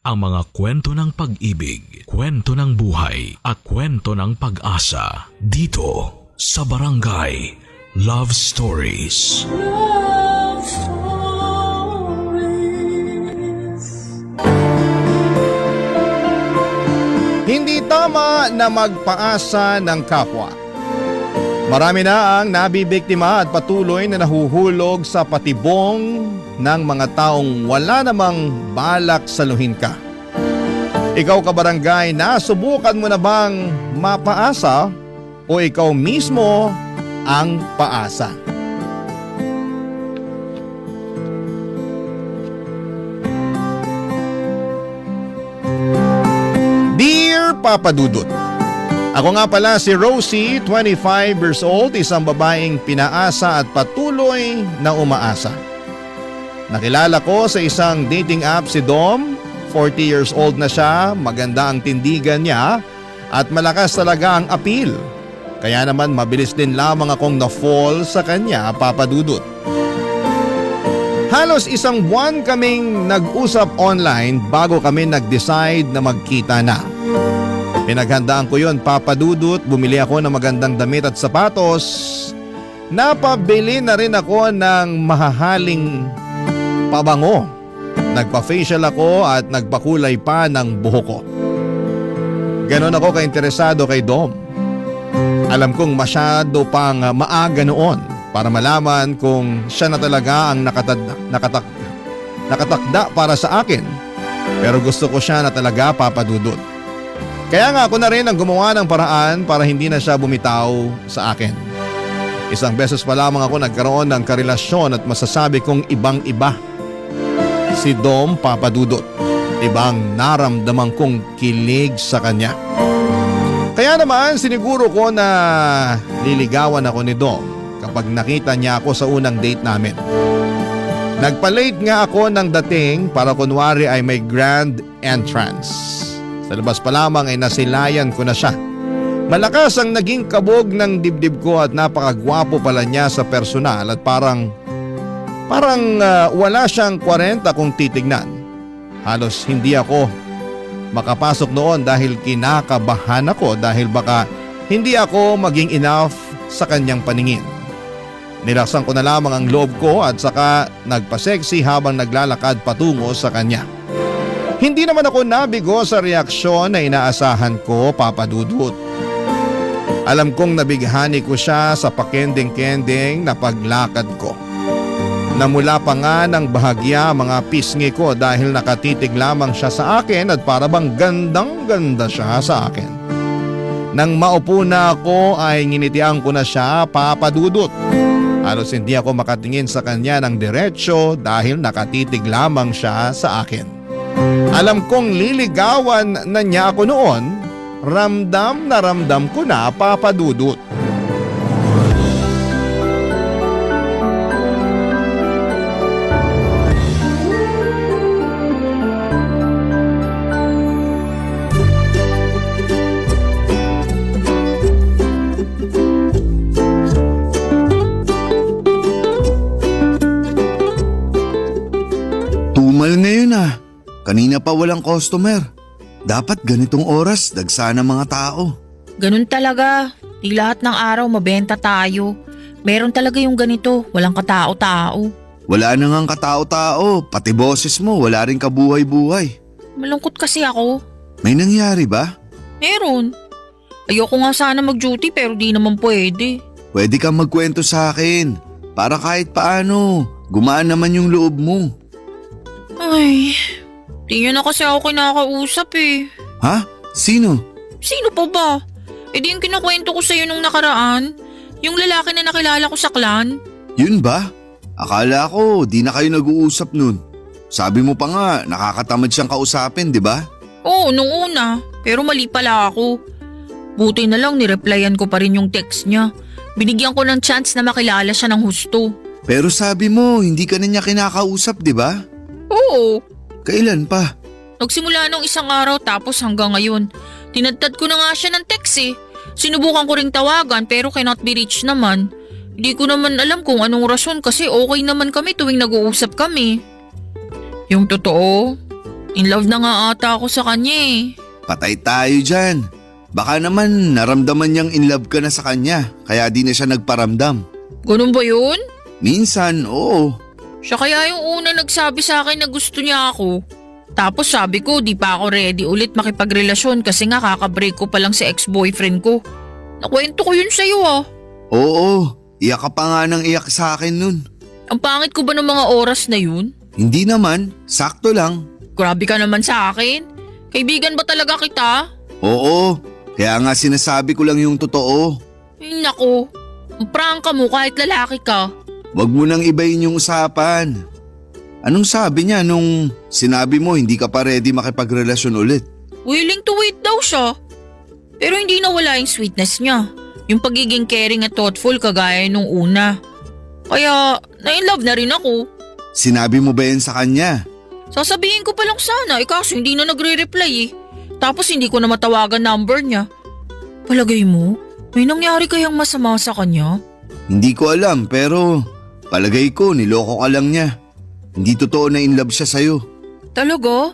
ang mga kwento ng pag-ibig, kwento ng buhay at kwento ng pag-asa dito sa Barangay Love Stories. Love Stories. Hindi tama na magpaasa ng kapwa. Marami na ang nabibiktima at patuloy na nahuhulog sa patibong ng mga taong wala namang balak saluhin ka. Ikaw kabarangay, nasubukan mo na bang mapaasa o ikaw mismo ang paasa? Dear Papa Dudut, ako nga pala si Rosie, 25 years old, isang babaeng pinaasa at patuloy na umaasa. Nakilala ko sa isang dating app si Dom, 40 years old na siya, maganda ang tindigan niya at malakas talaga ang appeal. Kaya naman mabilis din lamang akong na-fall sa kanya, Papa Dudut. Halos isang buwan kaming nag-usap online bago kami nag-decide na magkita na. Pinaghandaan ko yon, Papa Dudut, bumili ako ng magandang damit at sapatos. Napabili na rin ako ng mahahaling pabango. Nagpa-facial ako at nagpakulay pa ng buhok ko. Ganon ako kainteresado kay Dom. Alam kong masyado pang maaga noon para malaman kung siya na talaga ang nakatakda para sa akin. Pero gusto ko siya na talaga, Papa Dudut. Kaya nga ako na rin ang gumawa ng paraan para hindi na siya bumitaw sa akin. Isang beses pa lamang ako nagkaroon ng karelasyon at masasabi kong ibang-iba. Si Dom, Papa Dudut. Ibang naramdaman kong kilig sa kanya. Kaya naman siniguro ko na liligawan ako ni Dom kapag nakita niya ako sa unang date namin. Nagpa-late nga ako ng dating para kunwari ay may grand entrance. Sa labas pa lamang ay nasilayan ko na siya. Malakas ang naging kabog ng dibdib ko at napakagwapo pala niya sa personal at parang wala siyang 40 kung titignan. Halos hindi ako makapasok noon dahil kinakabahan ako dahil baka hindi ako maging enough sa kanyang paningin. Nilaksan ko na lamang ang loob ko at saka nagpa-sexy habang naglalakad patungo sa kanya. Hindi naman ako nabigo sa reaksyon na inaasahan ko, Papa Dudut. Alam kong nabighani ko siya sa pakending-kending na paglakad ko. Namula pa nga ng bahagya mga pisngi ko dahil nakatitig lamang siya sa akin at parabang gandang-ganda siya sa akin. Nang maupo na ako ay nginitian ko na siya, Papa Dudut. Halos hindi ako makatingin sa kanya ng diretsyo dahil nakatitig lamang siya sa akin. Alam kong liligawan na niya ako noon, ramdam na ramdam ko na, Papa Dudut. Tumal ngayon ah. Kanina pa walang customer. Dapat ganitong oras, dagsana mga tao. Ganun talaga. Di lahat ng araw mabenta tayo. Meron talaga yung ganito, walang katao-tao. Wala na ngang katao-tao, pati boses mo wala rin kabuhay-buhay. Malungkot kasi ako. May nangyari ba? Meron. Ayoko nga sana mag-duty pero di naman pwede. Pwede kang magkwento sa akin. Para kahit paano, gumaan naman yung loob mo. Ay, di niyo na kasi ako kinakausap eh. Ha? Sino? Sino pa ba? Eh di yung kinukwento ko sa'yo nung nakaraan. Yung lalaki na nakilala ko sa clan. Yun ba? Akala ko di na kayo nag-uusap nun. Sabi mo pa nga nakakatamad siyang kausapin, di ba? Oo, nung una. Pero mali pala ako. Buti na lang nireplyan ko pa rin yung text niya. Binigyan ko ng chance na makilala siya ng husto. Pero sabi mo hindi ka na niya kinakausap, di ba? Oo. Kailan pa? Nagsimula nung isang araw tapos hanggang ngayon. Tinadtad ko na nga siya ng text eh. Sinubukan ko ring tawagan pero cannot be reached naman. Hindi ko naman alam kung anong rason kasi okay naman kami tuwing nag-uusap kami. Yung totoo, In love na nga ata ako sa kanya eh. Patay tayo dyan. Baka naman naramdaman niyang in love ka na sa kanya, kaya di na siya nagparamdam. Ganun ba yun? Minsan, oo. Siya kaya yung una nagsabi sa akin na gusto niya ako. Tapos sabi ko di pa ako ready ulit makipagrelasyon kasi nga kakabreak ko pa lang sa ex-boyfriend ko. Nakwento ko yun sa'yo ah. Oo, iyak ka pa nga ng iyak sa akin nun. Ang pangit ko ba ng mga oras na yun? Hindi naman, sakto lang. Grabe ka naman sa akin. Kaibigan ba talaga kita? Oo, kaya nga sinasabi ko lang yung totoo. Ay nako, ang prangka mo kahit lalaki ka. Wag mo nang ibayin yung usapan. Anong sabi niya nung sinabi mo hindi ka pa ready makipagrelasyon ulit? Willing to wait daw siya. Pero hindi nawala yung sweetness niya. Yung pagiging caring at thoughtful kagaya nung una. Kaya na-inlove na rin ako. Sinabi mo ba yan sa kanya? Sasabihin ko pa lang sana kaso hindi na nagre-reply eh. Tapos hindi ko na matawagan number niya. Palagay mo, may nangyari kayang masama sa kanya? Hindi ko alam pero palagay ko niloko ka lang niya. Hindi totoo na in love siya sa'yo. Talaga?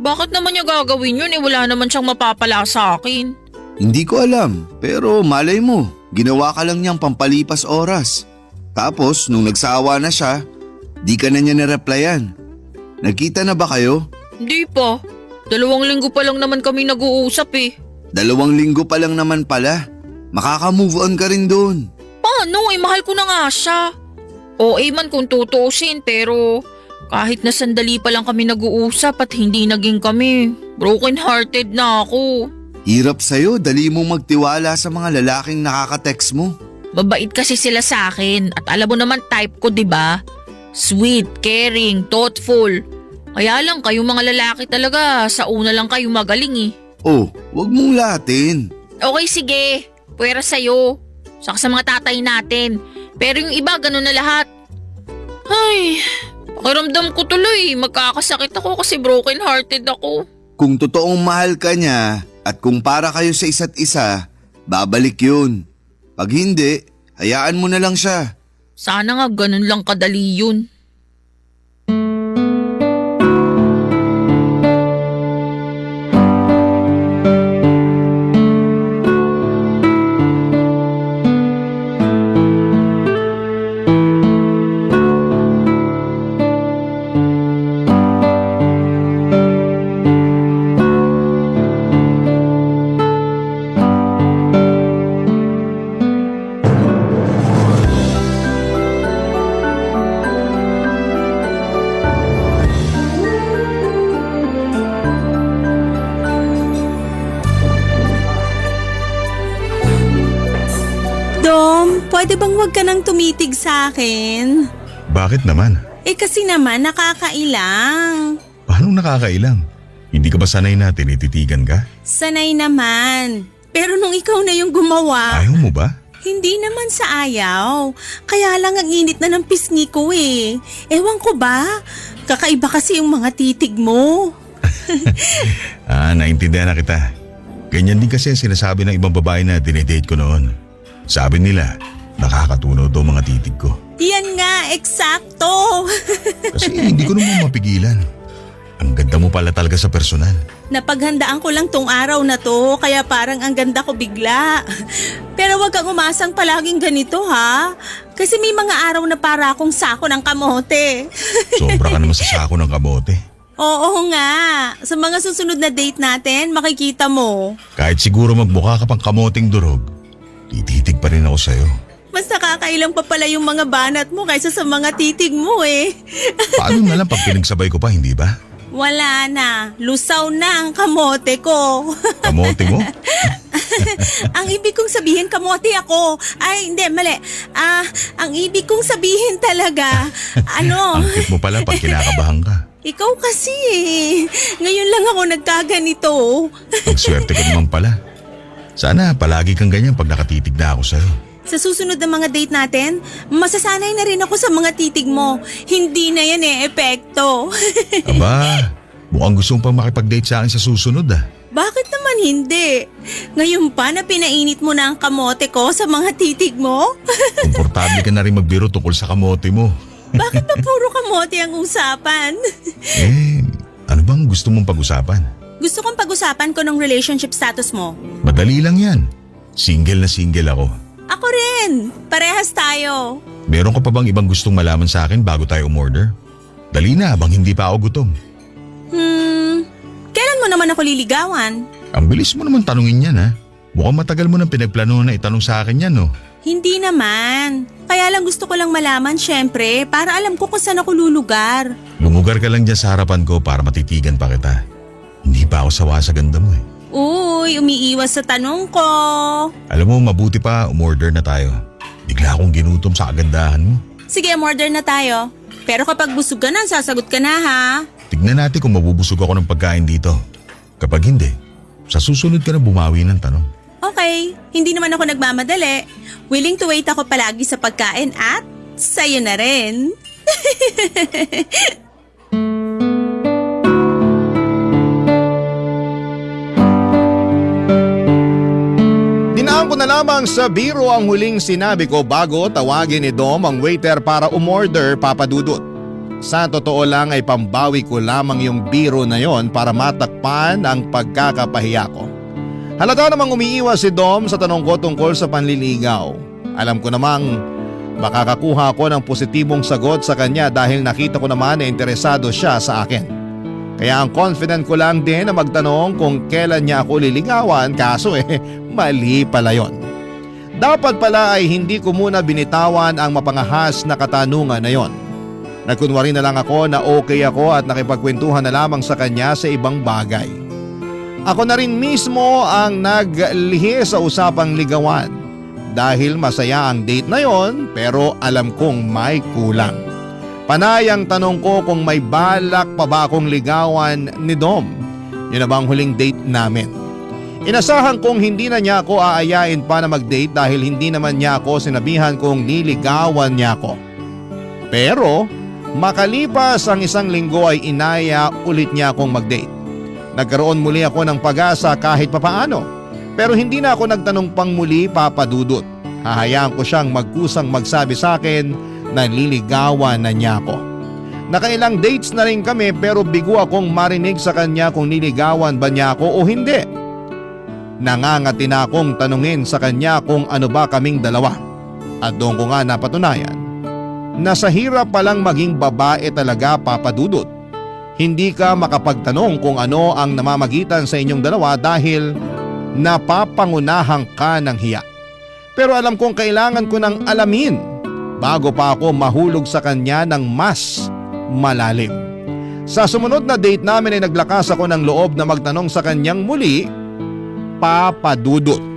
Bakit naman niya gagawin yun wala naman siyang mapapala sa akin? Hindi ko alam pero malay mo, ginawa ka lang niyang pampalipas oras. Tapos nung nagsawa na siya, di ka na niya nireplyan. Nagkita na ba kayo? Hindi pa. 2 linggo pa lang naman kami nag-uusap eh. 2 linggo pa lang naman pala. Makaka-move on ka rin doon. Paano mahal ko na nga siya. OA man kung tutuusin pero kahit na sandali pa lang kami nag-uusap at hindi naging kami, broken hearted na ako. Hirap sa'yo, dali mong magtiwala sa mga lalaking nakaka-text mo. Mabait kasi sila sa akin at alam mo naman type ko 'di ba? Sweet, caring, thoughtful. Kaya lang kayong mga lalaki talaga sa una lang kayo magaling eh. Oh, wag mong latin. Okay sige, pwera sa'yo. Saka sa mga tatay natin. Pero yung iba ganun na lahat. Ay, pakiramdam ko tuloy. Magkakasakit ako kasi broken hearted ako. Kung totoong mahal ka niya at kung para kayo sa isa't isa, babalik yun. Pag hindi, hayaan mo na lang siya. Sana nga ganun lang kadali yun. Pwede bang wag ka nang tumitig sa akin? Bakit naman? Kasi naman nakakailang. Paano nakakailang? Hindi ka ba sanay na tinititigan ka? Sanay naman. Pero nung ikaw na yung gumawa, Ayaw mo ba? hindi naman sa ayaw. Kaya lang ang init na ng pisngi ko eh. Ewan ko ba? Kakaiba kasi yung mga titig mo. Naintindihan na kita. Ganyan din kasi ang sinasabi ng ibang babae na dinedate ko noon. Sabi nila, nakakatunaw daw mga titig ko. Yan nga, eksakto. Kasi hindi ko naman mapigilan. Ang ganda mo pala talaga sa personal. Napaghandaan ko lang tong araw na to, kaya parang ang ganda ko bigla. Pero wag kang umasang palaging ganito ha. Kasi may mga araw na para akong sako ng kamote. Sobra ka naman sa sako ng kamote. Oo nga. Sa mga susunod na date natin, makikita mo. Kahit siguro magmukha ka pang kamoting durog, tititig pa rin ako sa'yo. Mas nakakailang pa pala yung mga banat mo kaysa sa mga titig mo eh. Paano na lang pag pinagsabay ko pa, hindi ba? Wala na. Lusaw na ang kamote ko. Kamote mo? Ang ibig kong sabihin, kamote ako. Ay, hindi, mali. Ang ibig kong sabihin talaga, Ang cute mo pala pag kinakabahan ka. Ikaw kasi eh. Ngayon lang ako nagkaganito. Ang swerte ko naman pala. Sana palagi kang ganyan pag nakatitig na ako sa'yo. Sa susunod na mga date natin, masasanay na rin ako sa mga titig mo. Hindi na yan epekto. Aba, mukhang gusto mo pang makipag-date sa akin sa susunod ah. Bakit naman hindi? Ngayon pa na pinainit mo na ang kamote ko sa mga titig mo? Komportable ka na rin magbiro tungkol sa kamote mo. Bakit ba puro kamote ang usapan? Ano ba bang gusto mong pag-usapan? Gusto kong pag-usapan ko ng relationship status mo. Madali lang yan. Single na single ako. Ako rin. Parehas tayo. Meron ka pa bang ibang gustong malaman sa akin bago tayo umorder? Dali na habang hindi pa ako gutom. Kailan mo naman ako liligawan? Ang bilis mo naman tanungin yan ha. Mukhang matagal mo nang pinagplano na itanong sa akin yan no. Hindi naman. Kaya lang gusto ko lang malaman syempre para alam ko kung saan ako lulugar. Lumugar ka lang dyan sa harapan ko para matitigan pa kita. Hindi pa ako sawa sa ganda mo eh. Uy, umiiwas sa tanong ko. Alam mo, mabuti pa umorder na tayo. Bigla akong ginutom sa kagandahan mo. Sige, order na tayo. Pero kapag busog ka na, sasagot ka na ha. Tignan natin kung mabubusog ako ng pagkain dito. Kapag hindi, sa susunod ka na bumawi ng tanong. Okay, hindi naman ako nagmamadali. Willing to wait ako palagi sa pagkain at sa'yo na rin. Dinaan ko na lamang sa biro ang huling sinabi ko bago tawagin ni Dom ang waiter para umorder, Papa Dudut. Sa totoo lang ay pambawi ko lamang yung biro na yon para matakpan ang pagkakapahiya ko. Halata namang umiiwas si Dom sa tanong ko tungkol sa panliligaw. Alam ko namang makakakuha ko ng positibong sagot sa kanya dahil nakita ko naman na interesado siya sa akin. Kaya ang confident ko lang din na magtanong kung kailan niya ako liligawan, kaso mali pala yon. Dapat pala ay hindi ko muna binitawan ang mapangahas na katanungan na yon. Nagkunwari na lang ako na okay ako at nakipagkwentuhan na lamang sa kanya sa ibang bagay. Ako na rin mismo ang naglihi sa usapang ligawan dahil masaya ang date na yon pero alam kong may kulang. Panay ang tanong ko kung may balak pa ba akong ligawan ni Dom. Yun na bang huling date namin? Inasahan kong hindi na niya ako aayain pa na mag-date dahil hindi naman niya ako sinabihan kong niligawan niya ako. Pero makalipas ang 1 linggo ay inaya ulit niya akong mag-date. Nagkaroon muli ako ng pag-asa kahit papaano. Pero hindi na ako nagtanong pang muli, Papa Dudut. Hahayaan ko siyang magkusang magsabi sa akin na nililigawan na niya ako. Nakailang dates na rin kami pero bigo akong marinig sa kanya kung niligawan ba niya ako o hindi. Nangangati na akong tanungin sa kanya kung ano ba kaming dalawa. At doon ko nga napatunayan na sa hirap palang maging babae talaga, Papa Dudut. Hindi ka makapagtanong kung ano ang namamagitan sa inyong dalawa dahil napapangunahan ka ng hiya. Pero alam kong kailangan ko ng alamin bago pa ako mahulog sa kanya ng mas malalim. Sa sumunod na date namin ay naglakas ako ng loob na magtanong sa kanyang muli, Papa Dudut.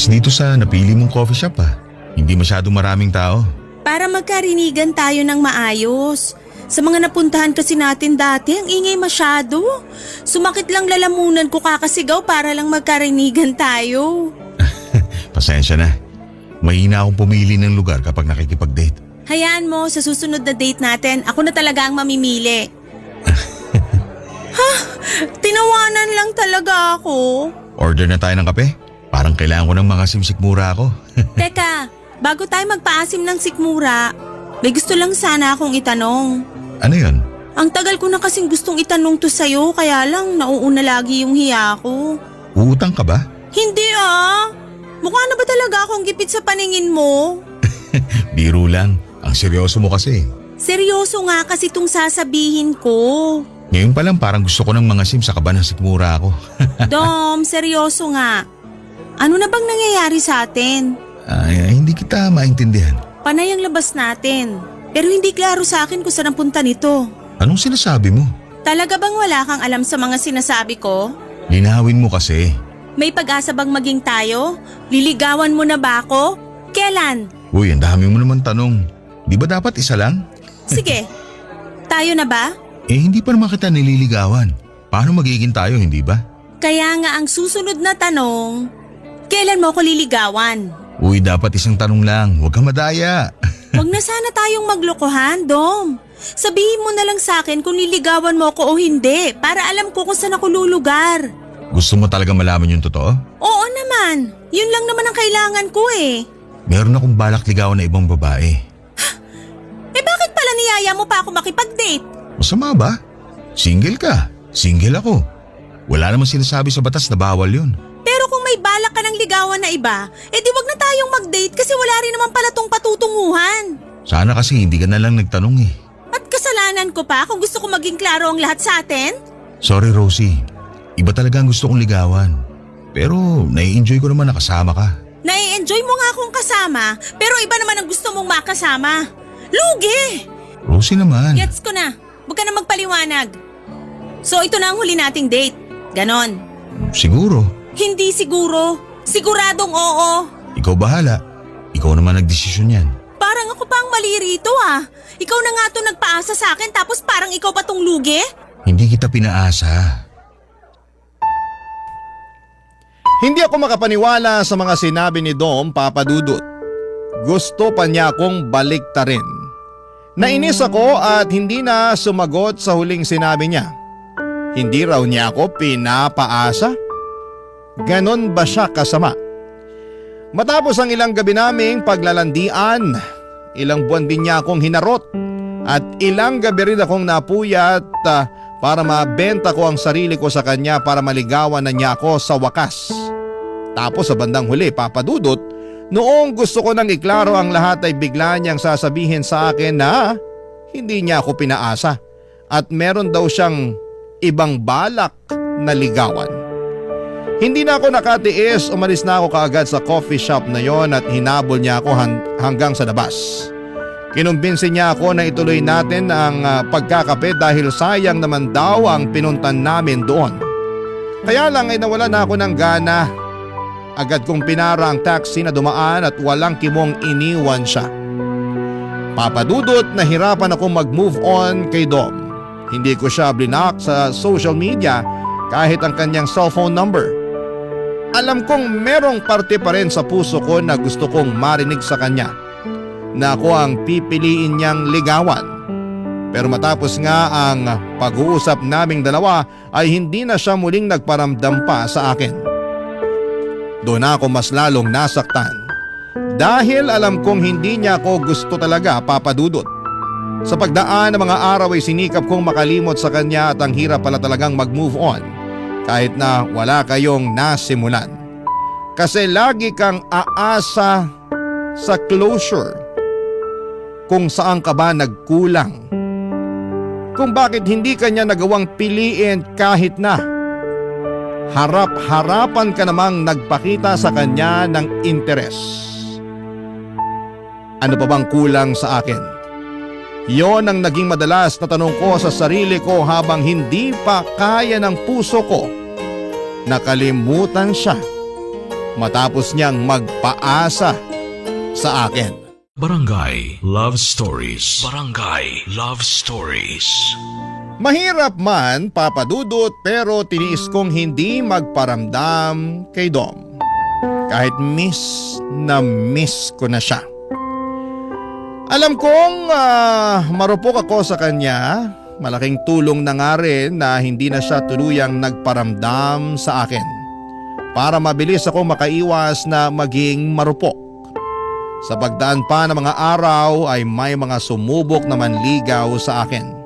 Dito sa napili mong coffee shop Hindi masyadong maraming tao. Para magkarinigan tayo ng maayos. Sa mga napuntahan kasi natin dati, ang ingay masyado. Sumakit lang lalamunan ko kakasigaw para lang magkarinigan tayo. Pasensya na. Mahina akong pumili ng lugar kapag nakikipag-date. Hayaan mo, sa susunod na date natin, ako na talaga ang mamimili. Tinawanan lang talaga ako. Order na tayo ng kape? Parang kailangan ko ng mga simsikmura ako. Teka, bago tayo magpaasim ng sikmura, may gusto lang sana akong itanong. Ano yun? Ang tagal ko na kasing gustong itanong to sa'yo, kaya lang nauuna lagi yung hiya ko. Uutang ka ba? Hindi Mukha na ba talaga akong gipit sa paningin mo? Biro lang. Ang seryoso mo kasi. Seryoso nga kasi itong sasabihin ko. Ngayon pa lang parang gusto ko ng mga sim sa kaba ng sikmura ako. Dom, seryoso nga. Ano na bang nangyayari sa atin? Hindi kita maintindihan. Panay ang labas natin. Pero hindi klaro sa akin kung saan ang punta nito. Anong sinasabi mo? Talaga bang wala kang alam sa mga sinasabi ko? Linawin mo kasi. May pag-asa bang maging tayo? Liligawan mo na ba ako? Kailan? Uy, ang dami mo naman tanong. Di ba dapat isa lang? Sige. Tayo na ba? Hindi pa naman kita nililigawan. Paano magiging tayo, hindi ba? Kaya nga ang susunod na tanong, kailan mo ako liligawan? Uy, dapat isang tanong lang. Huwag kang madaya. Huwag na sana tayong maglokohan, Dom. Sabihin mo na lang sa akin kung niligawan mo ako o hindi para alam ko kung saan ako lulugar. Gusto mo talaga malaman yung totoo? Oo naman. Yun lang naman ang kailangan ko eh. Meron akong balak ligawan na ibang babae. Eh bakit pala niyaya mo pa ako makipag-date? Masama ba? Single ka. Single ako. Wala namang sinasabi sa batas na bawal yun. Pero kung may balak ka ng ligawan na iba, di wag na tayong mag-date kasi wala rin naman pala tong patutunguhan. Sana kasi hindi ka na lang nagtanong eh. At kasalanan ko pa kung gusto ko maging klaro ang lahat sa atin? Sorry Rosie. Iba talaga ang gusto kong ligawan. Pero nai-enjoy ko naman na kasama ka. Nai-enjoy mo nga akong kasama, pero iba naman ang gusto mong makasama. Lugi! Rosie naman. Gets ko na. Huwag ka na magpaliwanag. So ito na ang huli nating date. Ganon. Siguro. Hindi siguro. Siguradong oo. Ikaw bahala. Ikaw naman nagdesisyon yan. Parang ako pa ang mali rito ah. Ikaw na nga to nagpaasa sa akin tapos parang ikaw pa tong lugi? Hindi kita pinaasa. Hindi ako makapaniwala sa mga sinabi ni Dom, Papa Dudut. Gusto pa niya akong baliktarin. Nainis ako at hindi na sumagot sa huling sinabi niya. Hindi raw niya ako pinapaasa? Ganon ba siya kasama? Matapos ang ilang gabi naming paglalandian, ilang buwan din niya akong hinarot at ilang gabi rin akong napuyat para mabenta ko ang sarili ko sa kanya para maligawan na niya ako sa wakas. Tapos sa bandang huli, Papa Dudut, noong gusto ko nang iklaro ang lahat ay bigla niyang sasabihin sa akin na hindi niya ako pinaasa at meron daw siyang ibang balak na ligawan. Hindi na ako nakatiis, umalis na ako kaagad sa coffee shop na yon at hinabol niya ako hanggang sa labas. Kinumbinsi niya ako na ituloy natin ang pagkakape dahil sayang naman daw ang pinuntan namin doon. Kaya lang ay nawala na ako ng gana. Agad kong pinara ang taxi na dumaan at walang kimong iniwan siya. Papa Dudut, nahirapan akong mag-move on kay Dom. Hindi ko siya blinak sa social media kahit ang kanyang cellphone number. Alam kong merong parte pa rin sa puso ko na gusto kong marinig sa kanya na ako ang pipiliin niyang ligawan. Pero matapos nga ang pag-uusap naming dalawa ay hindi na siya muling nagparamdam pa sa akin. Doon ako mas lalong nasaktan dahil alam kong hindi niya ako gusto talaga, Papa Dudut. Sa pagdaan ng mga araw ay sinikap kong makalimot sa kanya at ang hirap pala talagang mag-move on kahit na wala kayong nasimulan. Kasi lagi kang aasa sa closure kung saan ka ba nagkulang. Kung bakit hindi kanya nagawang piliin kahit na harap-harapan ka namang nagpakita sa kanya ng interes. Ano pa bang kulang sa akin? Yon ang naging madalas na tanong ko sa sarili ko habang hindi pa kaya ng puso ko. Nakalimutan siya matapos niyang magpaasa sa akin. Barangay Love Stories. Barangay Love Stories. Mahirap man, Papa Dudut, pero tiniis kong hindi magparamdam kay Dom. Kahit miss ko na siya. Alam kong marupok ako sa kanya. Malaking tulong na nga rin na hindi na siya tuluyang nagparamdam sa akin. Para mabilis ako makaiwas na maging marupok. Sa pagdaan pa ng mga araw ay may mga sumubok na manligaw sa akin.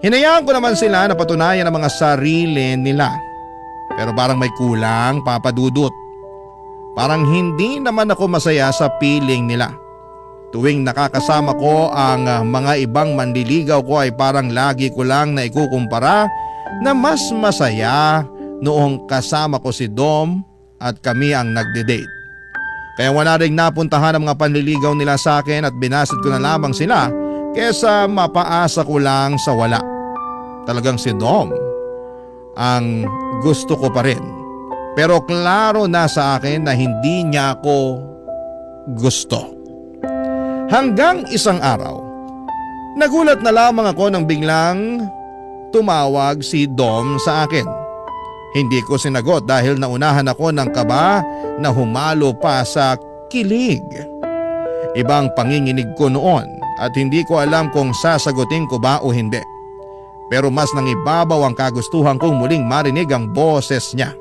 Hinayaan ko naman sila na patunayan ang mga sarili nila. Pero parang may kulang, Papa Dudut. Parang hindi naman ako masaya sa piling nila. Tuwing nakakasama ko ang mga ibang manliligaw ko ay parang lagi ko lang na ikukumpara na mas masaya noong kasama ko si Dom at kami ang nagde-date. Kaya wala ring napuntahan ang mga panliligaw nila sa akin at binasid ko na lamang sila kesa mapaasa ko lang sa wala. Talagang si Dom ang gusto ko pa rin. Pero klaro na sa akin na hindi niya ako gusto. Hanggang isang araw, nagulat na lamang ako nang biglang tumawag si Dom sa akin. Hindi ko sinagot dahil naunahan ako ng kaba na humalo pa sa kilig. Ibang panginginig ko noon at hindi ko alam kung sasagutin ko ba o hindi. Pero mas nangibabaw ang kagustuhan kong muling marinig ang boses niya.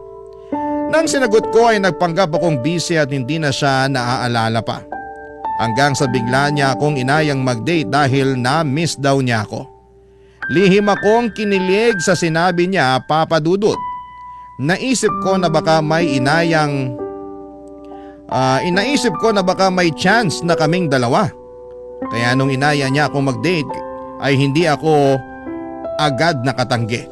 Nang sinagot ko ay nagpanggap akong busy at hindi na siya naaalala pa. Hanggang sa bigla niya akong inayang mag-date dahil na-miss daw niya ako. Lihim akong kinilig sa sinabi niya, Papa Dudut. Inaisip ko na baka may chance na kaming dalawa. Kaya nung inaya niya akong mag-date ay hindi ako agad nakatanggi.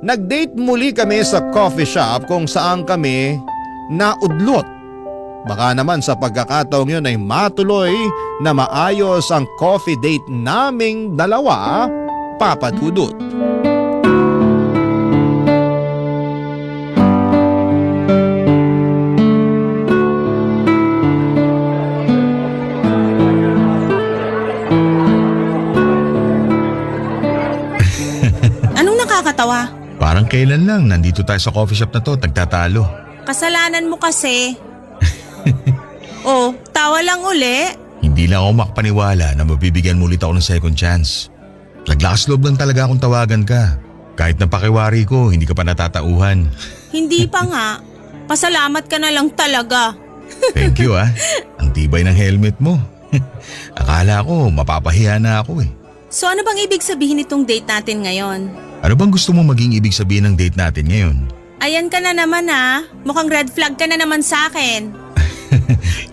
Nag-date muli kami sa coffee shop kung saan kami naudlot. Baka naman sa pagkakataong yun ay matuloy na maayos ang coffee date naming dalawa, Papa Dudut. Anong nakakatawa? Parang kailan lang nandito tayo sa coffee shop na to nagtatalo. Kasalanan mo kasi. Oh, tawa lang uli. Hindi lang ako makapaniwala na mabibigyan mo ulit ako ng second chance. Naglakas loob lang talaga akong tawagan ka. Kahit na pakiwari ko, hindi ka pa natatauhan. Hindi pa nga. Pasalamat ka na lang talaga. Thank you ah. Ang tibay ng helmet mo. Akala ko mapapahiya na ako eh. So ano bang ibig sabihin itong date natin ngayon? Ano bang gusto mo maging ibig sabihin ng date natin ngayon? Ayan ka na naman ha. Mukhang red flag ka na naman sa akin.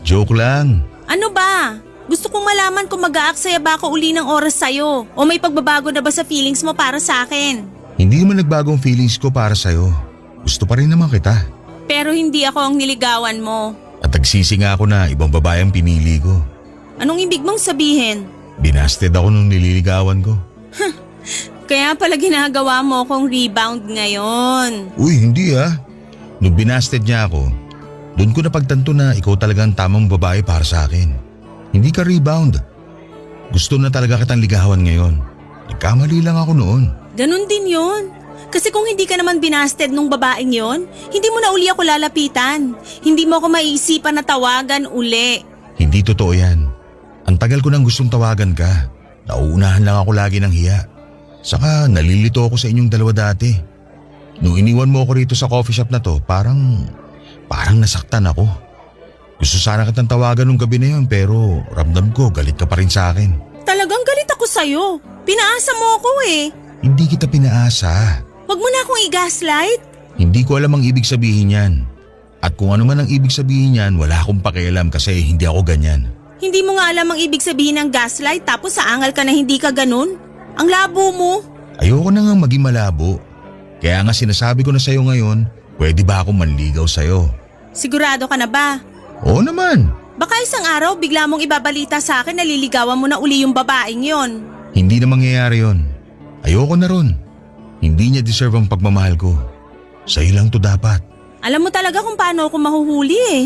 Joke lang. Ano ba? Gusto kong malaman kung mag-aaksaya ba ako uli ng oras sa'yo o may pagbabago na ba sa feelings mo para sa akin. Hindi naman nagbago ang feelings ko para sa'yo. Gusto pa rin naman kita. Pero hindi ako ang niligawan mo. At nagsisi nga ako na ibang babae ang pinili ko. Anong ibig mong sabihin? Binasted ako nung nililigawan ko. Kaya pala ginagawa mo akong rebound ngayon. Uy, hindi ah. Nung binasted niya ako, doon ko napagtanto na ikaw talagang tamang babae para sa akin. Hindi ka rebound. Gusto na talaga kitang ligawan ngayon. Nagkamali lang ako noon. Ganon din yun. Kasi kung hindi ka naman binasted nung babaeng yon, hindi mo na uli ako lalapitan. Hindi mo ako maiisipan na tawagan uli. Hindi totoo yan. Ang tagal ko nang gustong tawagan ka. Nauunahan lang ako lagi ng hiya. Saka nalilito ako sa inyong dalawa dati. Nung iniwan mo ako rito sa coffee shop na to, parang nasaktan ako. Gusto sana kitang tawagan nung gabi na yun pero ramdam ko galit ka pa rin sa akin. Talagang galit ako sa'yo. Pinaasa mo ako eh. Hindi kita pinaasa. Huwag mo na akong i-gaslight. Hindi ko alam ang ibig sabihin yan. At kung ano man ang ibig sabihin yan, wala akong pakialam kasi hindi ako ganyan. Hindi mo nga alam ang ibig sabihin ng gaslight tapos saangal ka na hindi ka ganun? Ang labo mo. Ayoko na nga maging malabo. Kaya nga sinasabi ko na sa'yo ngayon, pwede ba akong manligaw sa'yo? Sigurado ka na ba? Oo naman. Baka isang araw bigla mong ibabalita sa akin na liligawan mo na uli yung babaeng yon. Hindi na mangyayari yon. Ayoko na ron. Hindi niya deserve ang pagmamahal ko. Sa'yo lang to dapat. Alam mo talaga kung paano ako mahuhuli eh.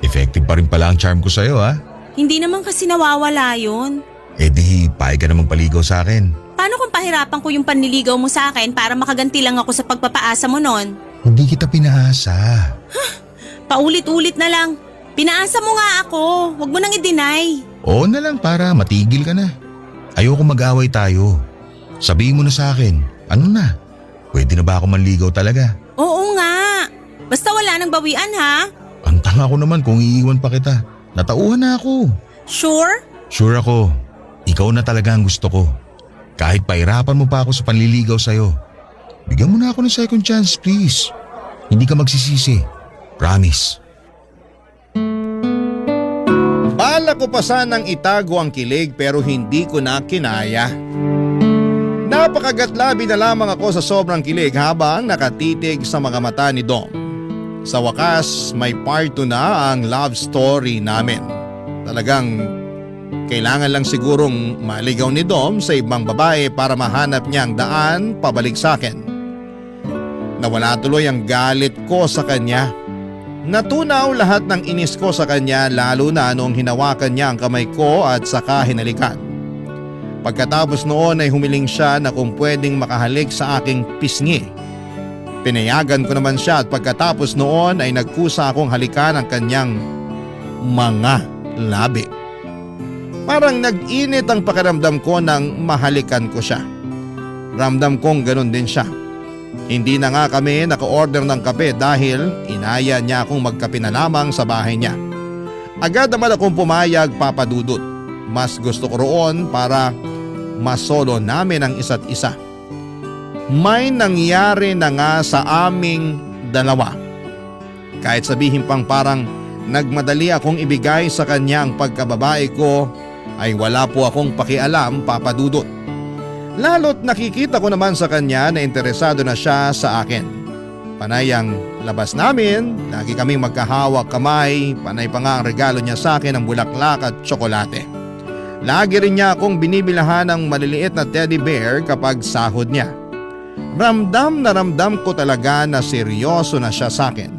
Effective pa rin pala ang charm ko sa'yo ha. Hindi naman kasi nawawala yun. Eh di, pahay ka namang paligaw sa akin. Paano kung pahirapan ko yung panliligaw mo sa akin para makaganti lang ako sa pagpapaasa mo nun? Hindi kita pinaasa. Paulit-ulit na lang. Pinaasa mo nga ako. Huwag mo nang i-deny. Oo na lang para matigil ka na. Ayoko mag-away tayo. Sabihin mo na sa akin, ano na? Pwede na ba ako manligaw talaga? Oo nga. Basta wala nang bawian ha. Ang tanga ko naman kung iiwan pa kita. Natauhan na ako. Sure? Sure ako. Ikaw na talaga ang gusto ko. Kahit pahirapan mo pa ako sa panliligaw sa'yo. Bigyan mo na ako ng second chance, please. Hindi ka magsisisi. Promise. Bala ko pa sanang itago ang kilig pero hindi ko na kinaya. Napakagatlabi na lamang ako sa sobrang kilig habang nakatitig sa mga mata ni Dom. Sa wakas, may part 2 na ang love story namin. Talagang kailangan lang sigurong maligaw ni Dom sa ibang babae para mahanap niya ang daan pabalik sa akin. Nawala tuloy ang galit ko sa kanya. Natunaw lahat ng inis ko sa kanya lalo na noong hinawakan niya ang kamay ko at saka hinalikan. Pagkatapos noon ay humiling siya na kung pwedeng makahalik sa aking pisngi. Pinayagan ko naman siya at pagkatapos noon ay nagkusa akong halikan ang kanyang mga labi. Parang nag-init ang pakiramdam ko nang mahalikan ko siya. Ramdam kong ganun din siya. Hindi na nga kami naka-order ng kape dahil inaya niya akong magkape na lamang sa bahay niya. Agad naman akong pumayag, Papa Dudut. Mas gusto ko roon para masolo namin ang isa't isa. May nangyari na nga sa aming dalawa. Kahit sabihin pang parang nagmadali akong ibigay sa kanya ang pagkababae ko, ay wala po akong pakialam, Papa Dudut. Lalo't nakikita ko naman sa kanya na interesado na siya sa akin. Panay ang labas namin, lagi kaming magkahawak kamay, panay pa nga ang regalo niya sa akin ng bulaklak at tsokolate. Lagi rin niya akong binibilahan ng maliliit na teddy bear kapag sahod niya. Ramdam na ramdam ko talaga na seryoso na siya sa akin.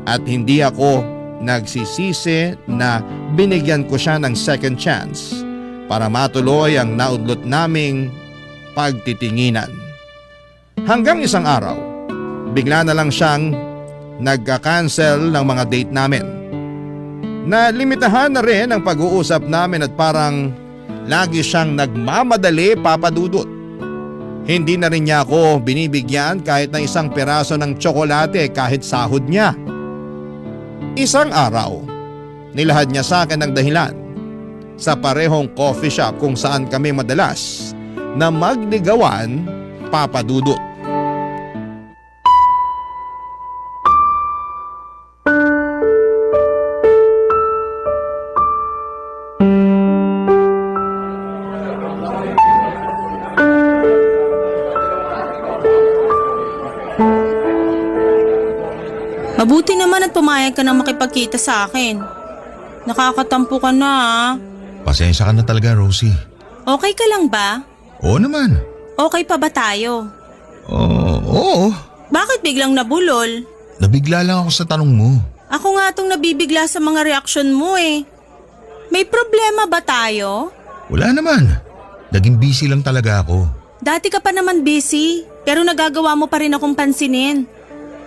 At hindi ako nagsisisi na binigyan ko siya ng second chance para matuloy ang naudlot naming pagtitinginan. Hanggang isang araw, bigla na lang siyang nagka-cancel ng mga date namin. Nalimitahan na rin ang pag-uusap namin at parang lagi siyang nagmamadali, Papa Dudut. Hindi na rin niya ako binibigyan kahit na isang piraso ng tsokolate kahit sahod niya. Isang araw, nilahad niya sa akin ng dahilan sa parehong coffee shop kung saan kami madalas na magligawan, Papa Dudut. Mabuti naman at pumayag ka na makipagkita sa akin. Nakakatampo ka na ah. Pasensya ka na talaga, Rosie. Okay ka lang ba? Oo naman. Okay pa ba tayo? Oo. Bakit biglang nabulol? Nabigla lang ako sa tanong mo. Ako nga tong nabibigla sa mga reaksyon mo eh. May problema ba tayo? Wala naman. Naging busy lang talaga ako. Dati ka pa naman busy, pero nagagawa mo pa rin akong pansinin.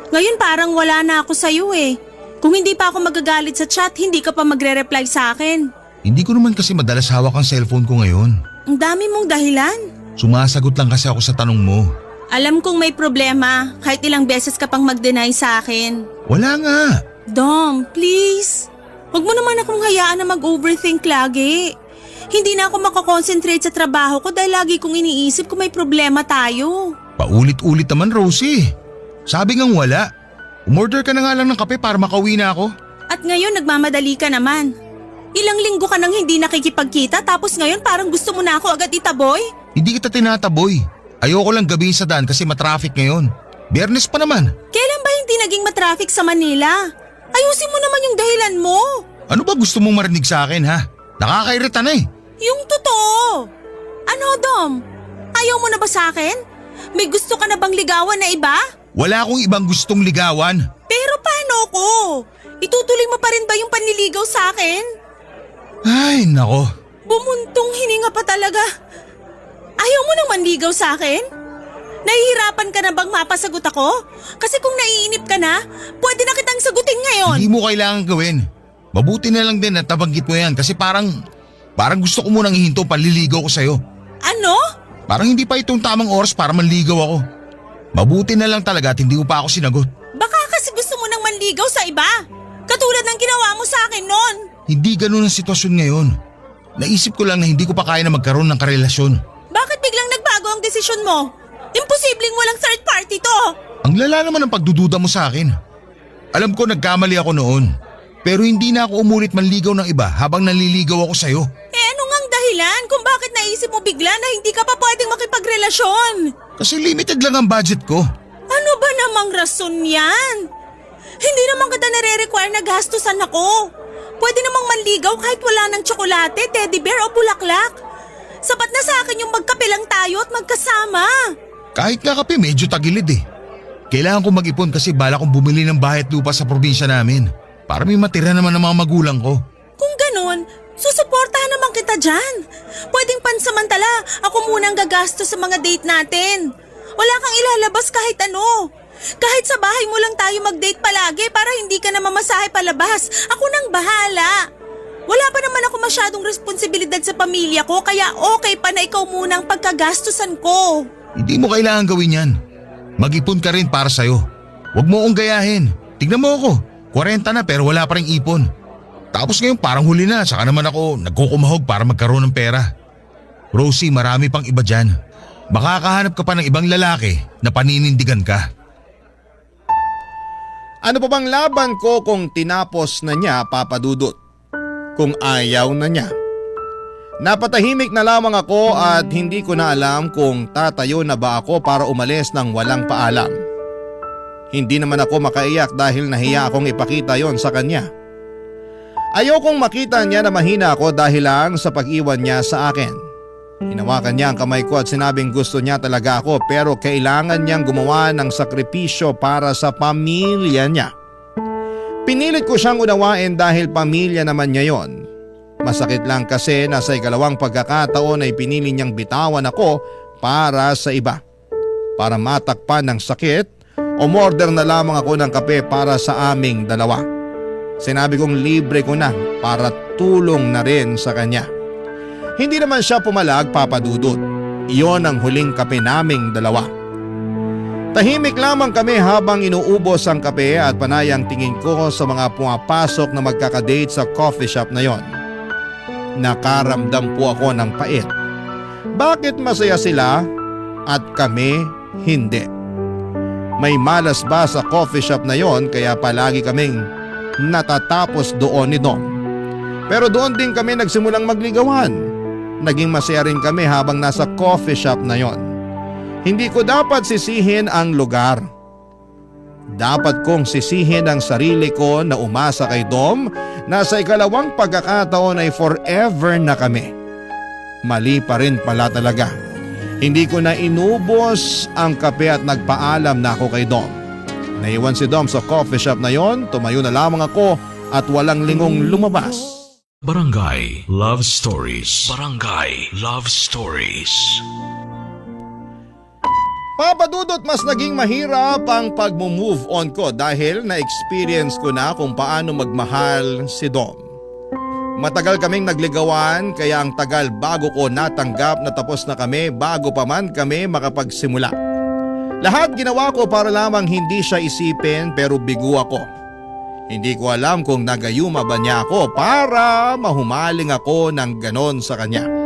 Ngayon parang wala na ako sa'yo eh. Kung hindi pa ako magagalit sa chat, hindi ka pa magre-reply sa akin. Hindi ko naman kasi madalas hawak ang cellphone ko ngayon. Ang dami mong dahilan. Sumasagot lang kasi ako sa tanong mo. Alam kong may problema, kahit ilang beses ka pang mag-deny sa akin. Wala nga. Dom, please. Huwag mo naman akong hayaan na mag-overthink lagi. Hindi na ako makakonsentrate sa trabaho ko dahil lagi kong iniisip kung may problema tayo. Paulit-ulit naman, Rosie. Sabi ngang wala. Umorder ka na nga lang ng kape para makauwi na ako. At ngayon nagmamadali ka naman. Ilang linggo ka nang hindi nakikipagkita tapos ngayon parang gusto mo na ako agad itaboy? Hindi kita tinataboy. Ayoko lang gabi sa daan kasi matraffic ngayon. Biyernes pa naman. Kailan ba hindi naging matraffic sa Manila? Ayusin mo naman yung dahilan mo. Ano ba gusto mong marinig sa akin ha? Nakakairita na eh. Yung totoo. Ano Dom? Ayaw mo na ba sa akin? May gusto ka na bang ligawan na iba? Wala akong ibang gustong ligawan. Pero paano ko? Itutuloy mo pa rin ba yung panliligaw sa akin? Ay, nako. Bumuntong hininga pa talaga. Ayaw mo nang manligaw sa akin? Nahihirapan ka na bang mapasagot ako? Kasi kung naiinip ka na, pwede na kitang sagutin ngayon. Hindi mo kailangan gawin. Mabuti na lang din na nabanggit mo yan kasi parang gusto ko munang ihinto panliligaw ko sa'yo. Ano? Parang hindi pa itong tamang oras para manligaw ako. Mabuti na lang talaga at hindi mo pa ako sinagot. Baka kasi gusto mo nang manligaw sa iba. Katulad ng ginawa mo sa akin noon. Hindi ganun ang sitwasyon ngayon. Naisip ko lang na hindi ko pa kaya na magkaroon ng karelasyon. Bakit biglang nagbago ang desisyon mo? Imposibleng walang third party to. Ang lala naman ang pagdududa mo sa akin. Alam ko nagkamali ako noon. Pero hindi na ako umulit manligaw ng iba habang naliligaw ako sa'yo. Eh ano ngang dahilan kung bakit naisip mo bigla na hindi ka pa pwedeng makipagrelasyon? Kasi limited lang ang budget ko. Ano ba namang rason yan? Hindi naman kita nare-require na gastusan ako. Pwede namang manligaw kahit wala ng tsokolate, teddy bear o bulaklak. Sapat na sa akin yung magkape lang tayo at magkasama. Kahit nga kape medyo tagilid eh. Kailangan ko mag-ipon kasi bala kong bumili ng bahay at lupa sa probinsya namin. Para may matira naman ng mga magulang ko. Kung ganun, susuportahan naman kita dyan. Pwedeng pansamantala, ako muna ang gagastos sa mga date natin. Wala kang ilalabas kahit ano. Kahit sa bahay mo lang tayo mag-date palagi para hindi ka na mamasahe palabas. Ako nang bahala. Wala pa naman ako masyadong responsibilidad sa pamilya ko kaya okay pa na ikaw muna ang pagkagastusan ko. Hindi mo kailangan gawin yan. Mag-ipon ka rin para sa'yo. Huwag mo akong gayahin. Tignan mo ako. 40 na pero wala pa rin ipon. Tapos ngayon parang huli na, saka naman ako nagkukumahog para magkaroon ng pera. Rosie, marami pang iba dyan. Makakahanap ka pa ng ibang lalaki na paninindigan ka. Ano pa bang laban ko kung tinapos na niya, Papa Dudut? Kung ayaw na niya. Napatahimik na lamang ako at hindi ko na alam kung tatayo na ba ako para umalis ng walang paalam. Hindi naman ako makaiyak dahil nahiya akong ipakita yon sa kanya. Ayokong makita niya na mahina ako dahil lang sa pag-iwan niya sa akin. Hinawakan niya ang kamay ko at sinabing gusto niya talaga ako pero kailangan niyang gumawa ng sakripisyo para sa pamilya niya. Pinilit ko siyang unawain dahil pamilya naman niya yon. Masakit lang kasi na sa ikalawang pagkakataon ay pinili niyang bitawan ako para sa iba. Para matakpan ng sakit, umorder na lamang ako ng kape para sa aming dalawa. Sinabi kong libre ko na para tulong na rin sa kanya. Hindi naman siya pumalag, Papa Dudut. Iyon ang huling kape naming dalawa. Tahimik lamang kami habang inuubos ang kape at panay ang tingin ko sa mga pumapasok na magkakadate sa coffee shop na yon. Nakaramdam po ako ng pait. Bakit masaya sila at kami hindi? May malas ba sa coffee shop na yon kaya palagi kaming natatapos doon ni Dom. Pero doon din kami nagsimulang magligawan. Naging masaya rin kami habang nasa coffee shop na yon. Hindi ko dapat sisihin ang lugar. Dapat kong sisihin ang sarili ko na umasa kay Dom na sa ikalawang pagkakataon ay forever na kami. Mali pa rin pala talaga. Hindi ko na inubos ang kape at nagpaalam na ako kay Dom. Naiwan si Dom sa coffee shop na yon, tumayo na lamang ako at walang lingong lumabas. Barangay Love Stories. Barangay Love Stories. Papa Dudut, mas naging mahirap ang pag-move on ko dahil na-experience ko na kung paano magmahal si Dom. Matagal kaming nagligawan kaya ang tagal bago ko natanggap na tapos na kami bago pa man kami makapagsimula. Lahat ginawa ko para lamang hindi siya isipin pero bigo ako. Hindi ko alam kung nagayuma ba niya ako para mahumaling ako ng ganon sa kanya.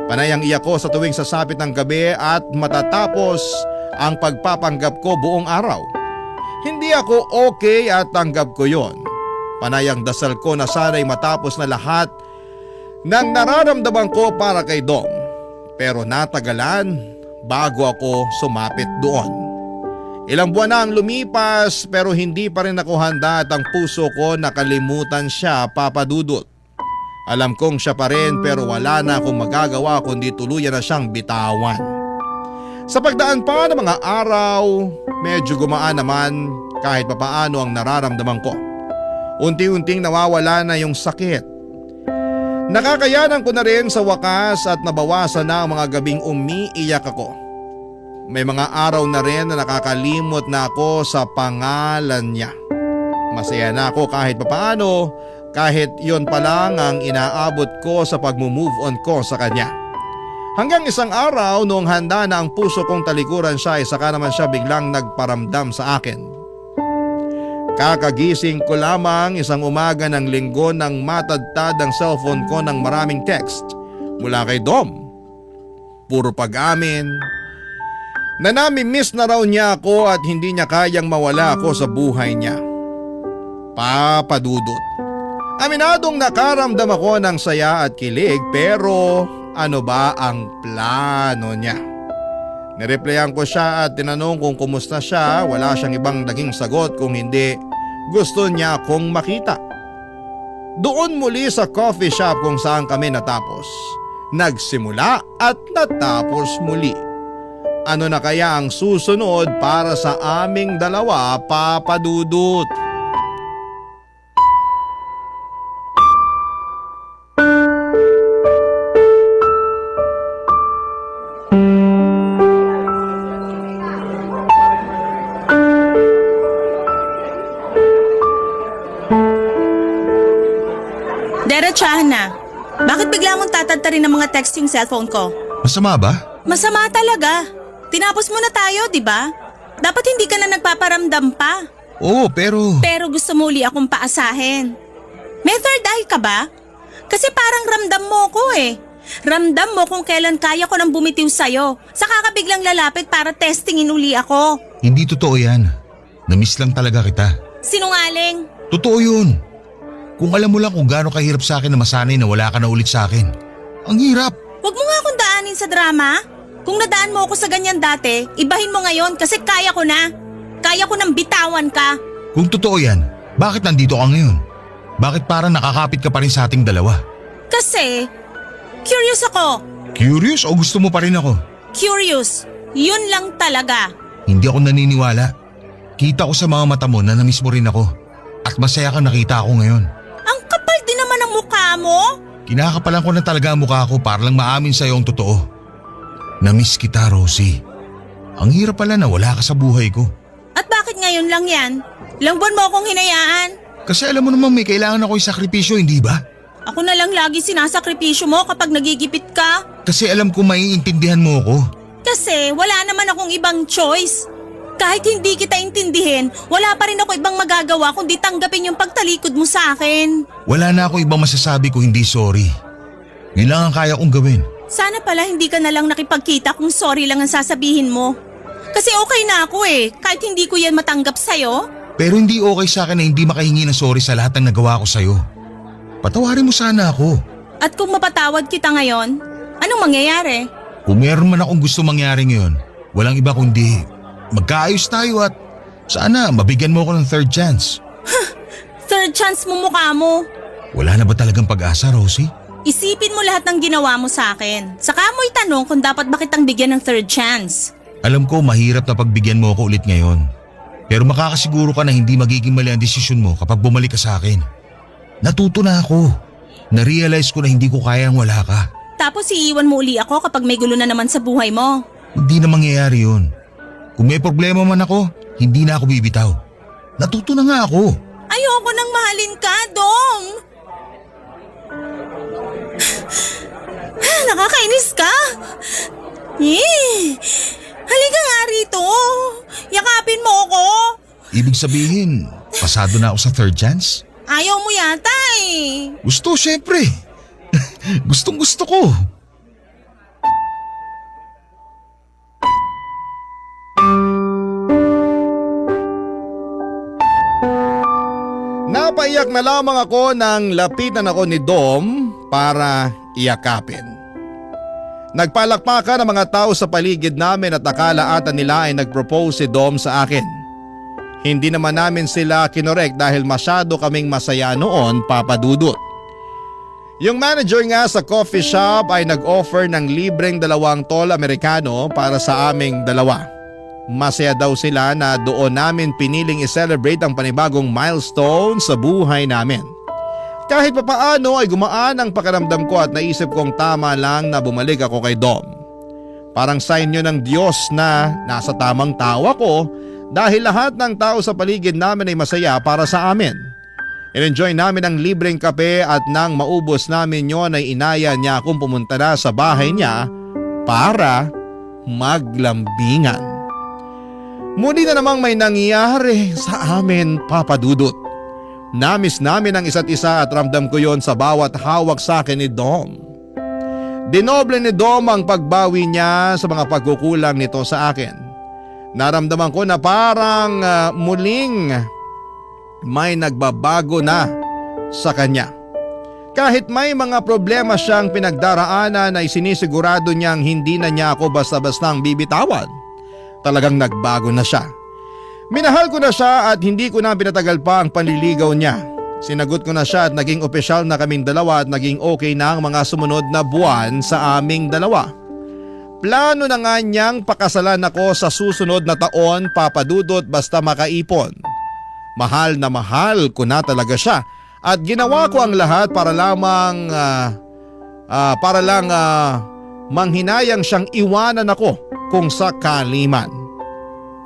Panay ang iyak ko sa tuwing sasapit ng gabi at matatapos ang pagpapanggap ko buong araw. Hindi ako okay at tanggap ko yon. Panay ang dasal ko na sana'y matapos na lahat ng nararamdaman ko para kay Dom. Pero natagalan bago ako sumapit doon. Ilang buwan na ang lumipas pero hindi pa rin ako handa at ang puso ko nakalimutan siya, Papa Dudut. Alam kong siya pa rin pero wala na akong magagawa kundi tuluyan na siyang bitawan. Sa pagdaan pa ng mga araw, medyo gumaan naman kahit papaano ang nararamdaman ko. Unti-unting nawawala na yung sakit. Nakakayanan ko na rin sa wakas at nabawasan na ang mga gabing umiiyak ako. May mga araw na rin na nakakalimot na ako sa pangalan niya. Masaya na ako kahit papaano, kahit yon pa lang ang inaabot ko sa pag-move on ko sa kanya. Hanggang isang araw noong handa na ang puso kong talikuran siya ay saka naman siya biglang nagparamdam sa akin. Kakagising ko lamang isang umaga ng linggo nang matadtad ang cellphone ko ng maraming text mula kay Dom. Puro pag-amin na nami-miss na raw niya ako at hindi niya kayang mawala ako sa buhay niya. Papa Dudut. Aminadong nakaramdam ako ng saya at kilig pero ano ba ang plano niya? Nireplyan ko siya at tinanong kung kumusta siya, wala siyang ibang naging sagot kung hindi gusto niya akong makita. Doon muli sa coffee shop kung saan kami natapos. Nagsimula at natapos muli. Ano na kaya ang susunod para sa aming dalawa, Papa Dudut? diretsahan na. Bakit bigla mong tatadtarin ng mga text yung cellphone ko? Masama ba? Masama talaga. Tinapos mo na tayo, di ba? Dapat hindi ka na nagpaparamdam pa. Oo, pero… Pero gusto mo uli akong paasahin. May third eye ka ba? Kasi parang ramdam mo ko eh. Ramdam mo kung kailan kaya ko nang bumitiw sa'yo. Saka ka biglang lalapit para testingin uli ako. Hindi totoo yan. Namiss lang talaga kita. Sinungaling. Totoo yun. Kung alam mo lang kung gaano kahirap sa akin na masanay na wala ka na ulit sa akin. Ang hirap. Huwag mo nga akong daanin sa drama. Kung nadaan mo ako sa ganyan dati, ibahin mo ngayon kasi kaya ko na. Kaya ko nang bitawan ka. Kung totoo yan, bakit nandito ka ngayon? Bakit parang nakakapit ka pa rin sa ating dalawa? Kasi, curious ako. Curious o gusto mo pa rin ako? Curious. Yun lang talaga. Hindi ako naniniwala. Kita ko sa mga mata mo na namiss mo rin ako. At masaya kang nakita ako ngayon. Ang kapal din naman ang mukha mo. Kinakapalan ko na talaga ang mukha ko para lang maamin sa'yo ang totoo. Namiss kita, Rosie. Ang hirap pala na wala ka sa buhay ko. At bakit ngayon lang yan? Ilang buwan mo akong hinayaan? Kasi alam mo naman may kailangan ako isakripisyo, hindi ba? Ako na lang lagi sinasakripisyo mo kapag nagigipit ka. Kasi alam ko maiintindihan mo ako. Kasi wala naman akong ibang choice. Kahit hindi kita intindihin, wala pa rin ako ibang magagawa kundi tanggapin yung pagtalikod mo sa akin. Wala na ako ibang masasabi ko hindi sorry. Yun lang ang kaya kong gawin. Sana pala hindi ka na lang nakipagkita kung sorry lang ang sasabihin mo. Kasi okay na ako eh, kahit hindi ko yan matanggap sa'yo. Pero hindi okay sa akin na hindi makahingi ng sorry sa lahat ng nagawa ko sa'yo. Patawarin mo sana ako. At kung mapatawad kita ngayon, anong mangyayari? Kung meron man akong gusto mangyari ngayon, walang iba kundi magkaayos tayo at sana mabigyan mo ako ng third chance. Third chance mo mukha mo. Wala na ba talagang pag-asa, Rosie? Isipin mo lahat ng ginawa mo sa akin. Saka mo itanong kung dapat ba kitang bigyan ng third chance. Alam ko mahirap na pagbigyan mo ako ulit ngayon. Pero makakasiguro ka na hindi magiging mali ang desisyon mo kapag bumalik ka sa akin. Natuto na ako. Na-realize ko na hindi ko kayang wala ka. Tapos iiwan mo uli ako kapag may gulo na naman sa buhay mo. Hindi na mangyayari yun. Kung may problema man ako, hindi na ako bibitaw. Natuto na nga ako. Ayoko nang mahalin ka, Dong. Nakakainis ka. Halika nga rito. Yakapin mo ako. Ibig sabihin, pasado na ako sa third chance? Ayaw mo yata eh. Gusto, syempre. Gustong gusto ko. Napaiyak na lamang ako nang lapitan ako ni Dom para iyakapin. Nagpalakpakan ang mga tao sa paligid namin at akala ata nila ay nag-propose si Dom sa akin. Hindi naman namin sila kinorek dahil masyado kaming masaya noon, Papa Dudut. Yung manager nga sa coffee shop ay nag-offer ng libreng 2 tol Amerikano para sa aming dalawa. Masaya daw sila na doon namin piniling i-celebrate ang panibagong milestone sa buhay namin. Kahit papaano ay gumaan ang pakiramdam ko at naisip kong tama lang na bumalik ako kay Dom. Parang sign yun ng Diyos na nasa tamang tao ako dahil lahat ng tao sa paligid namin ay masaya para sa amin. In-enjoy namin ang libreng kape at nang maubos namin yon ay inaya niya akong pumunta na sa bahay niya para maglambingan. Muli na namang may nangyari sa amin, Papa Dudut. Namiss namin ang isa't isa at ramdam ko yon sa bawat hawak sa akin ni Dom. Dinoble ni Dom ang pagbawi niya sa mga pagkukulang nito sa akin. Naramdaman ko na parang muling may nagbabago na sa kanya. Kahit may mga problema siyang pinagdaraanan ay sinisigurado niyang hindi na niya ako basta-bastang bibitawan. Talagang nagbago na siya. Minahal ko na siya at hindi ko na pinatagal pa ang panliligaw niya. Sinagot ko na siya at naging opisyal na kaming dalawa at naging okay na ang mga sumunod na buwan sa aming dalawa. Plano na nga niyang pakasalan ako sa susunod na taon, Papa Dudut, basta makaipon. Mahal na mahal ko na talaga siya at ginawa ko ang lahat para lamang manghinayang siyang iwanan ako kung sakali man.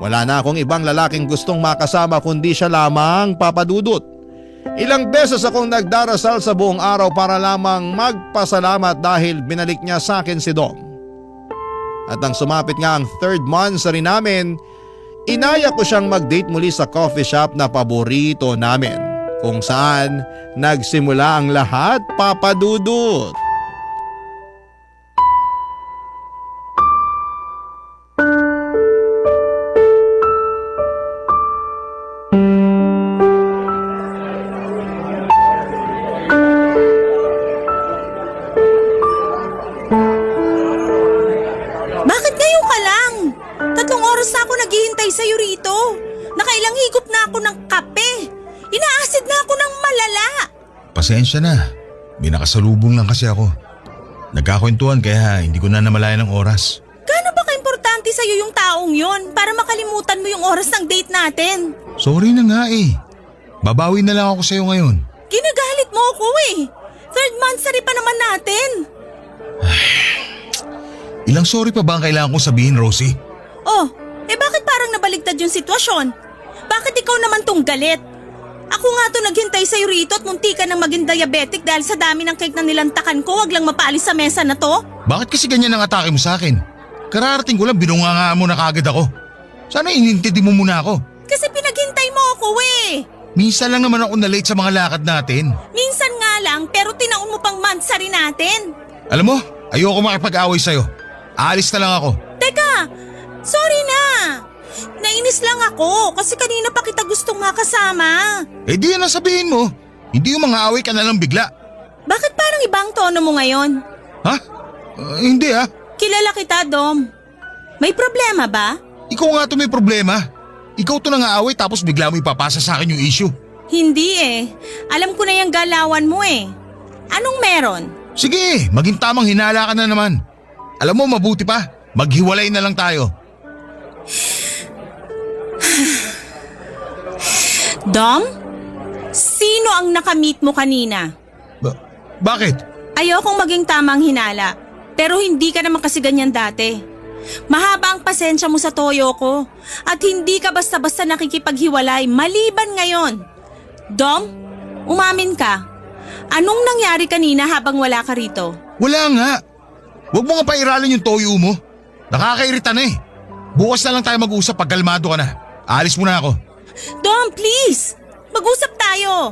Wala na akong ibang lalaking gustong makasama kundi siya lamang, Papa Dudut. Ilang beses akong nagdarasal sa buong araw para lamang magpasalamat dahil binalik niya sa akin si Dom. At nang sumapit nga ang 3rd month rin namin, inaya ko siyang mag-date muli sa coffee shop na paborito namin, kung saan nagsimula ang lahat, Papa Dudut. Bakit ngayon ka lang? 3 oras na ako naghihintay sa'yo rito. Nakailang higop na ako ng kape. Inaasid na ako ng malala. Pasensya na. Binakasalubong lang kasi ako. Nagkakwentuhan kaya hindi ko na namalayan ng oras. Gaano ba ka-importante sa'yo yung taong yon para makalimutan mo yung oras ng date natin? Sorry na nga eh. Babawi na lang ako sa'yo ngayon. Ginagalit mo ako eh. 3rd month pa naman natin. Ilang sorry pa ba ang kailangan kong sabihin, Rosie? Oh, bakit parang nabaligtad yung sitwasyon? Bakit ikaw naman tong galit? Ako nga to naghintay sa'yo rito at munti ka nang maging diabetic dahil sa dami ng cake na nilantakan ko, wag lang mapaalis sa mesa na to. Bakit kasi ganyan ang atake mo sa akin? Kararating ko lang binungangaan mo na kagad ako. Sana inintindi mo muna ako. Kasi pinaghintay mo ako eh. Minsan lang naman ako na-late sa mga lakad natin. Minsan nga lang pero tinaon mo pang mansari natin. Alam mo, ayoko makipag-away sa'yo. Aalis na lang ako. Teka, sorry na. Nainis lang ako kasi kanina pa kita gustong makasama. Eh di yan ang sabihin mo. Hindi yung mga away ka na lang bigla. Bakit parang ibang tono mo ngayon? Ha? Hindi ah. Kilala kita, Dom. May problema ba? Ikaw nga to may problema. Ikaw to nang-aaway tapos bigla mo ipapasa sa akin yung issue. Hindi eh. Alam ko na yung galawan mo eh. Anong meron? Sige, maging tamang hinala ka na naman. Alam mo, mabuti pa. Maghiwalay na lang tayo. Dom? Sino ang nakamit mo kanina? Bakit? Ayokong maging tamang hinala. Pero hindi ka naman kasi ganyan dati. Mahaba ang pasensya mo sa toyo ko. At hindi ka basta-basta nakikipaghiwalay maliban ngayon. Dom, umamin ka. Anong nangyari kanina habang wala ka rito? Wala nga. Huwag mo nga pairalin yung toyo mo. Nakakairita na eh. Bukas na lang tayo mag-usap pag kalmado ka na. Aalis muna ako. Dom, please! Mag-usap tayo!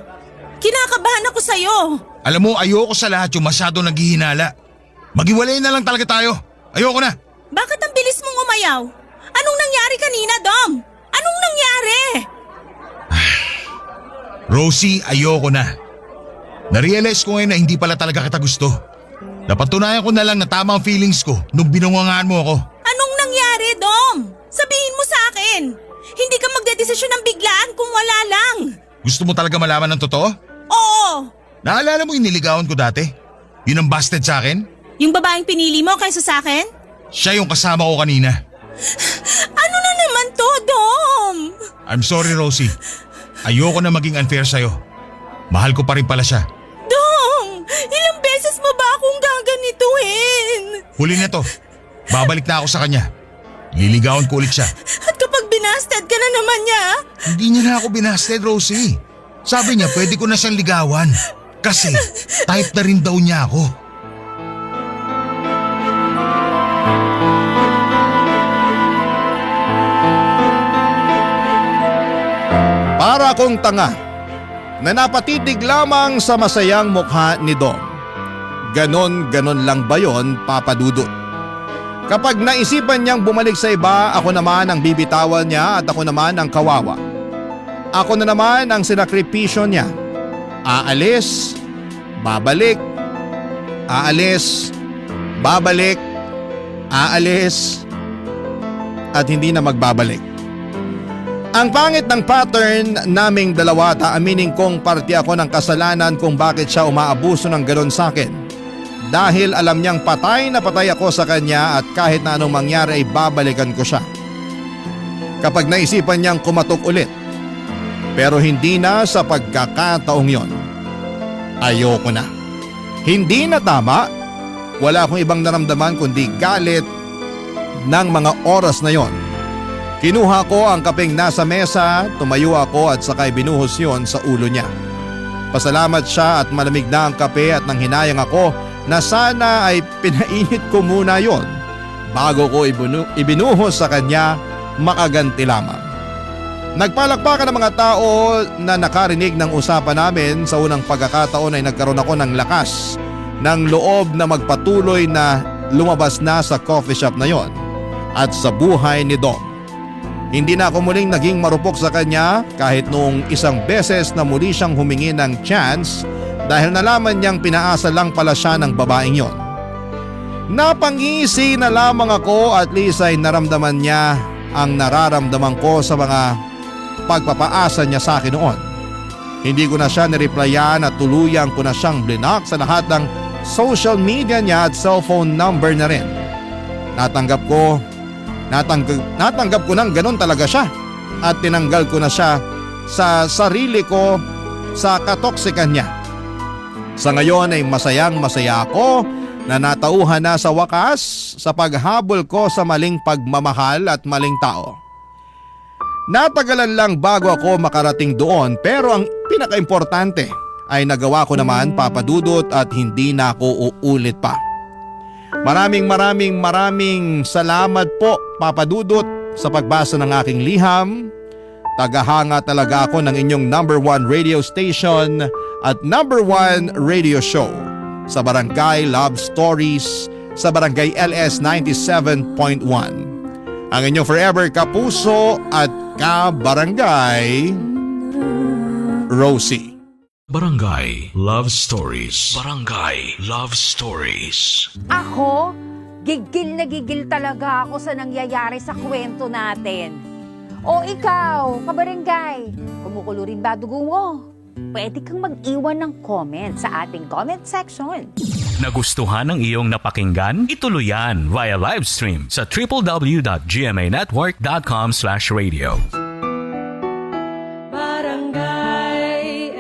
Kinakabahan ako sa'yo! Alam mo, ayoko sa lahat yung masyado naghihinala. Maghiwalay na lang talaga tayo. Ayoko na. Bakit ang bilis mong umayaw? Anong nangyari kanina, Dom? Anong nangyari? Rosie, ayoko na. Narealize ko ngayon na hindi pala talaga kita gusto. Napatunayan ko na lang na tama ang feelings ko nung binungangaan mo ako. Anong nangyari, Dom? Sabihin mo sa akin. Hindi ka magdedesisyon ng biglaan kung wala lang. Gusto mo talaga malaman ng totoo? Oo. Naalala mo yung niligawan ko dati? Yun ang busted sa akin? Yung babaeng pinili mo kaysa sa akin? Siya yung kasama ko kanina. Ano na naman to, Dom? I'm sorry, Rosie. Ayoko na maging unfair sa'yo. Mahal ko pa rin pala siya. Dom, ilang beses mo ba akong gaganituhin? Huli na to. Babalik na ako sa kanya. Liligawan ko ulit siya. At kapag binasted ka na naman niya? Hindi niya na ako binasted, Rosie. Sabi niya pwede ko na siyang ligawan. Kasi type na rin daw niya ako. Para akong tanga na napatitig lamang sa masayang mukha ni Dom. Ganon-ganon lang ba yon, Papa Dudut? Kapag naisipan niyang bumalik sa iba, ako naman ang bibitawan niya at ako naman ang kawawa. Ako na naman ang sinakripisyo niya. Aalis, babalik, aalis, babalik, aalis, at hindi na magbabalik. Ang pangit ng pattern naming dalawa, aminin kong parte ako ng kasalanan kung bakit siya umaabuso ng ganon sa akin. Dahil alam niyang patay na patay ako sa kanya at kahit na anong mangyari ay babalikan ko siya. Kapag naisipan niyang kumatok ulit. Pero hindi na sa pagkakataong yon. Ayoko na. Hindi na tama. Wala akong ibang naramdaman kundi galit ng mga oras na yon. Kinuha ko ang kapeng nasa mesa, tumayo ako at sakay binuhos yon sa ulo niya. Nagpasalamat siya at malamig na ang kape at nang hinayang ako na sana ay pinainit ko muna yon bago ko ibinuhos sa kanya makaganti lamang. Nagpalakpakan ng mga tao na nakarinig ng usapan namin. Sa unang pagkakataon ay nagkaroon ako ng lakas ng loob na magpatuloy na lumabas na sa coffee shop na yon at sa buhay ni Dom. Hindi na ako muling naging marupok sa kanya kahit noong isang beses na muli siyang humingi ng chance dahil nalaman niyang pinaasa lang pala siya ng babaeng yon. Napangisi na lamang ako at least ay naramdaman niya ang nararamdaman ko sa mga pagpapaasa niya sa akin noon. Hindi ko na siya nireplyan at tuluyang ko na siyang blinak sa lahat ng social media niya at cellphone number na rin. Natanggap ko nang ganun talaga siya at tinanggal ko na siya sa sarili ko sa katoksikan niya. Sa ngayon ay masaya ako na natauhan na sa wakas sa paghabol ko sa maling pagmamahal at maling tao. Natagalan lang bago ako makarating doon pero ang pinakaimportante ay nagawa ko naman, Papa Dudut, at hindi na ako uulit pa. Maraming salamat po, Papa Dudut, sa pagbasa ng aking liham. Tagahanga talaga ako ng inyong #1 radio station at #1 radio show sa Barangay Love Stories sa Barangay LS 97.1. Ang inyong forever kapuso at kabarangay, Rosie. Barangay Love Stories. Barangay Love Stories. Ako, gigil na gigil talaga ako sa nangyayari sa kwento natin. O ikaw, kabarangay, kumukulo rin ba dugo mo? Pwede kang mag-iwan ng comment sa ating comment section. Nagustuhan ng iyong napakinggan? Ituloy yan via live stream sa www.gmanetwork.com/radio. Barangay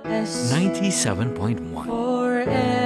LS 97.1 forever.